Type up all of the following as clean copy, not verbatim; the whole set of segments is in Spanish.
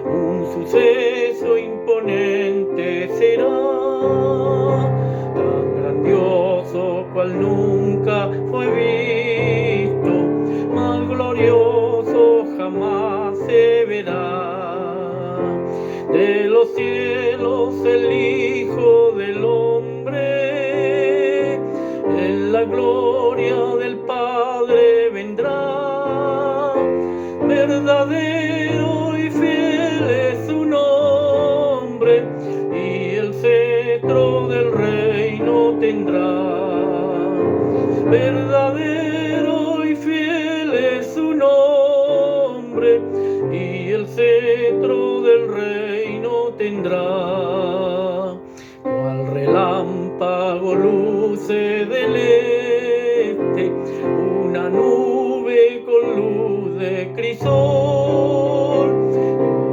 un suceso imponente será, tan grandioso cual nunca fue visto, más glorioso jamás se verá. De los cielos el Hijo del Hombre, en la gloria del Padre vendrá, verdadero y fiel es su nombre, y el cetro del reino tendrá. Verdadero y fiel es su nombre, y el cetro del reino tendrá. Cual relámpago luce del este, una nube con luz de crisol,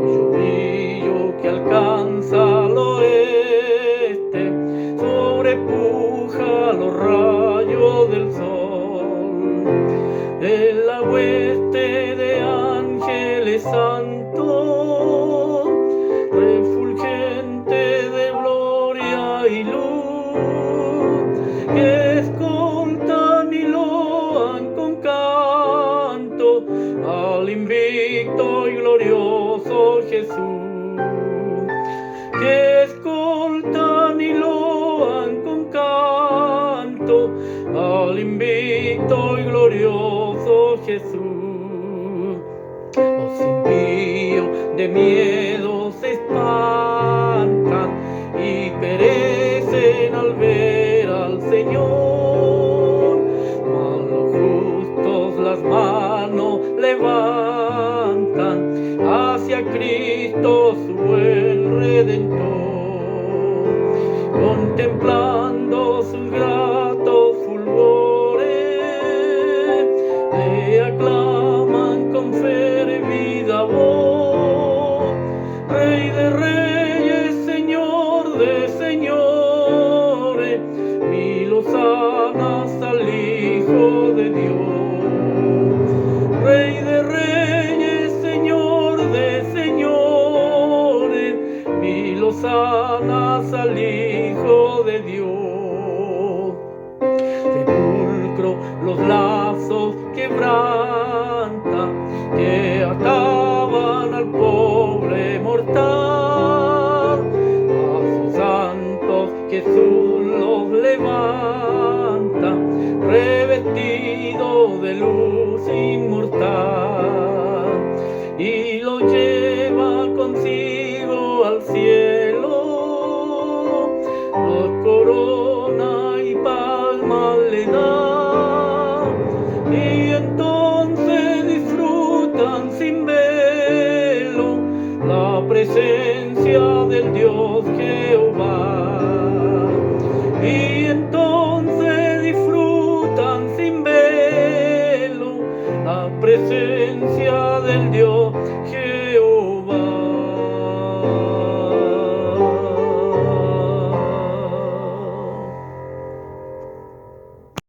cuyo brillo que alcanza al oeste sobrepuja los rayos del sol. En la hueste de ángeles santos, refulgente de gloria y luz, que escoltan y loan con canto al invicto y glorioso Jesús. Que escoltan y loan con canto al invicto y glorioso Jesús. Los impíos de miedo se espantan y perecen al ver al Señor, mas los justos las manos levantan hacia Cristo su buen Redentor, contemplando sus gratos fulgores, le aclaman con fervida voz: Rey de reyes, Señor de señores, mil hosanas al Hijo de Dios. Rey de reyes, Señor de señores, mil hosanas al Hijo de Dios. Sepulcro los lazos quebranta, que ataban al pobre mortal. A sus santos Jesús los levanta, revestido de luz inmortal, y lo lleva consigo al cielo, la corona y palma le da, y entonces disfrutan sin velo la presencia del Dios Jehová. Y entonces disfrutan sin velo la presencia